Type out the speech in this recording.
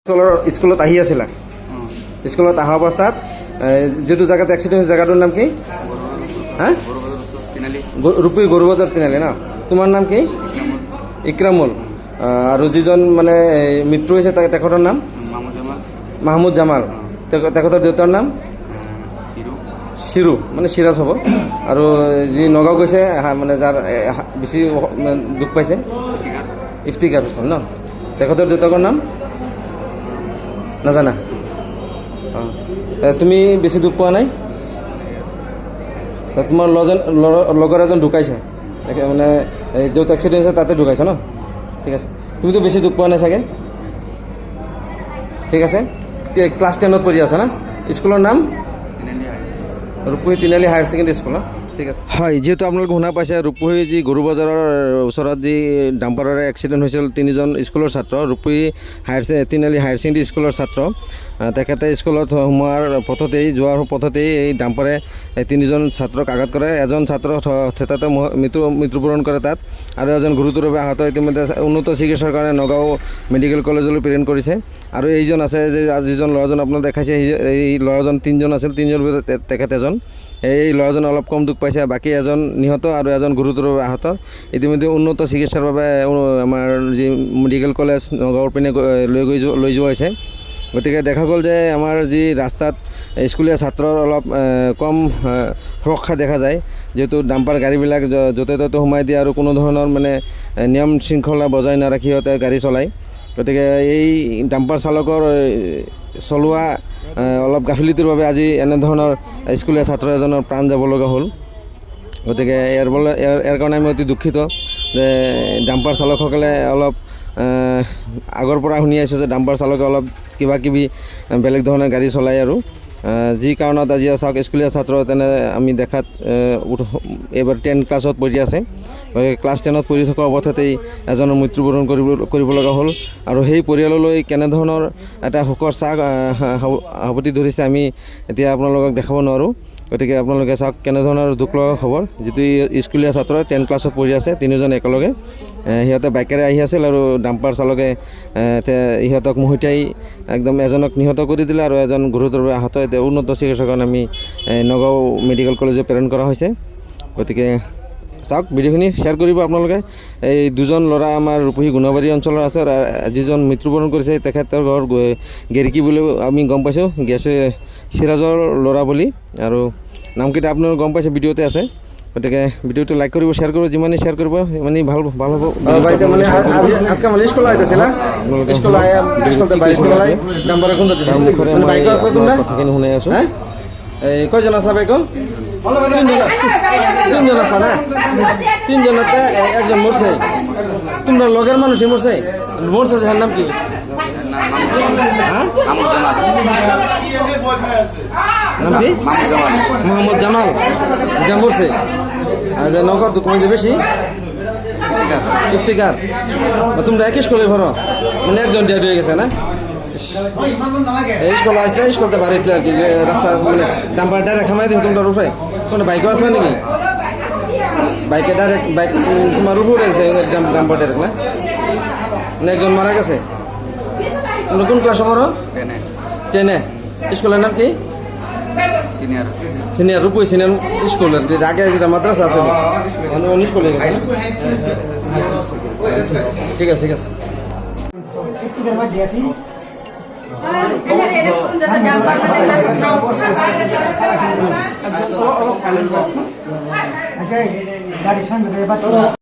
স্কুলত আহি আছিলা স্কুলত অহা অৱস্থাত যেটো জায়গাত এক্সিডেন্ট হৈছে জায়গাটোৰ নাম কি হা ৰূপী গৰুবজাৰ তিনালি না তোমাৰ নাম কি ইকৰামুল আৰু যিজন মানে মৃত্যু হৈছে তেখেতৰ নাম মাহমুদ জামাল তেখেতৰ দেউতাৰ নাম শিৰু মানে সিৰাজ হ'ব আৰু যি নগাঁও গৈছে মানে যাৰ বেছি দুখ পাইছে ইফতিকাৰ হুছেইন ন তেখেতৰ দেউতাকৰ নাম নাজানা তুমি বেছি দুখ পোৱা নাই তোমাৰ লগৰ এজন ঢুকাইছে মানে য'ত এক্সিডেণ্ট হৈছে তাতে ঢুকাইছে ন ঠিক আছে তুমিতো বেছি দুখ পোৱা নাই চাগে ঠিক আছে ক্লাছ 10ত পঢ়ি আছা না স্কুলৰ নাম ৰূপহী তিনিআলি হায়াৰ ছেকেণ্ডেৰী স্কুল ঠিক আছে হয় যেহেতু আপোনালোকে শুনা পাইছে ৰূপহী যি গৰুবজাৰৰ ওচৰত যি ডাম্পাৰৰে এক্সিডেণ্ট হৈছিল তিনিজন স্কুলৰ ছাত্ৰ ৰূপহী তিনিআলি হায়াৰ ছেকেণ্ডেৰী স্কুলৰ ছাত্ৰ তেখেতে স্কুলত সোমোৱাৰ যোৱাৰ পথতেই এই ডাম্পাৰে তিনিজন ছাত্ৰক আঘাত কৰে এজন ছাত্ৰ তাতে মৃত্যুবৰণ কৰে তাত আৰু এজন গুৰুতৰভাৱে আহত ইতিমধ্যে উন্নত চিকিৎসাৰ কাৰণে নগাঁও মেডিকেল কলেজলৈ প্ৰেৰণ কৰিছে আৰু এইজন আছে যে যিজন ল'ৰাজন আপোনালোকে দেখাইছে এই ল'ৰাজন তিনিজন আছিল তিনিজনৰ ভিতৰত তেখেত এজন এই ল'ৰাজন অলপ কম দুখ পাইছে বাকী এজন নিহত আৰু এজন গুৰুতৰভাৱে আহত ইতিমধ্যে উন্নত চিকিৎসাৰ বাবে আমাৰ যি মেডিকেল কলেজ নগাঁৱৰ পিনে লৈ যোৱা হৈছে গতিকে দেখা গ'ল যে আমাৰ যি ৰাস্তাত স্কুলীয়া ছাত্ৰৰ অলপ কম সুৰক্ষা দেখা যায় যেহেতু ডাম্পাৰ গাড়ীবিলাক য'তে ত'তে সোমাই দিয়ে আৰু কোনো ধৰণৰ মানে নিয়ম শৃংখলা বজাই নাৰাখি সিহঁতে গাড়ী চলায় গতিকে এই ডাম্পাৰ চালকৰ চলোৱা অলপ গাফিলতিৰ বাবে আজি এনেধৰণৰ স্কুলীয়া ছাত্ৰ এজনৰ প্ৰাণ যাব লগা হ'ল গতিকে ইয়াৰ কাৰণে আমি অতি দুখিত যে ডাম্পাৰ চালকসকলে অলপ আগৰ পৰা শুনি আছোঁ যে ডাম্পাৰ চালকে অলপ কিবা কিবি বেলেগ ধৰণে গাড়ী চলায় আৰু যি কাৰণত আজি চাওক স্কুলীয়া ছাত্ৰ তেনে আমি দেখাত এইবাৰ 10 ক্লাছত পঢ়ি আছে ক্লাছ 10ত পঢ়ি থকা অৱস্থাতেই এজনৰ মৃত্যুবৰণ কৰিব লগা হ'ল আৰু সেই পৰিয়াললৈ কেনেধৰণৰ এটা শোকৰ চাহ সাৱটি ধৰিছে আমি এতিয়া আপোনালোকক দেখাব নোৱাৰোঁ গতিকে আপোনালোকে চাওক কেনেধৰণৰ দুখ লগা খবৰ যিটো স্কুলীয়া ছাত্ৰ 10 ক্লাছত পঢ়ি আছে তিনিজন একেলগে সিহঁতে বাইকেৰে আহি আছিল আৰু ডাম্পাৰ চালকে ইহঁতক মুহূৰ্তেই একদম এজনক নিহত কৰি দিলে আৰু এজন গুৰুতৰভাৱে আহত এতিয়া উন্নত চিকিৎসাৰ কাৰণে আমি নগাঁও মেডিকেল কলেজত প্ৰেৰণ কৰা হৈছে গতিকে চাওক ভিডিঅ'খিনি শ্বেয়াৰ কৰিব আপোনালোকে এই দুজন ল'ৰা আমাৰ ৰূপহী গুণাবাৰী অঞ্চলৰ আছে যিজন মৃত্যুবৰণ কৰিছে তেখেতৰ ঘৰ গেৰিকি বুলি আমি গম পাইছোঁ সিৰাজৰ ল'ৰা বুলি আৰু নামকেইটা আপোনালোকে গম পাইছে ভিডিঅ'তে আছে গতিকে ভিডিঅ'টো লাইক কৰিব শ্বেয়াৰ কৰিব যিমানেই শ্বেয়াৰ কৰিব সিমানেই ভাল হ'ব মানে আজকে মানে স্কুল আইতেছিলা স্কুল আয়া স্কুলতে বাইক স্কুল আই নাম্বার কোন দিছে মুখৰে বাইক আছে তোমরা কথাখিনি শুনাই আছো এই কয়জন আছে বাইক তিনজন আছে না তিনজনতে একজন মরছে তোমরা লগের মানুষই মরছে যার নাম কি নাম কি মোহাম্মদ জামাল এটা মরছে আর নগদ দুঃখ হয়েছে বেশি ইফতিকার তোমরা একই স্কুলের ঘর মানে একজন ডেড হয়ে গেছে না স্কুল আসলে স্কুলতে বাড়িছিল আর কি রাস্তা মানে ডাম্পার ডাইরেক্ট খামাই দিও তোমরা রুফে কোনো বাইকও আসলে নাকি বাইকে ডাইরেক্ট বাইক তোমার রুফে উঠেছে ডাম্পার ডাইরেক্ট না একজন মারা গেছে তোমরা কোন ক্লাসে পড়ো 10 স্কুলের নাম কি সিনিয়র রূপহী সিনিয়র স্কুলের আগে যেটা মাদ্রাসা আছে স্কুলে ঠিক আছে ঠিক আছে গাড়ি সঙ্গে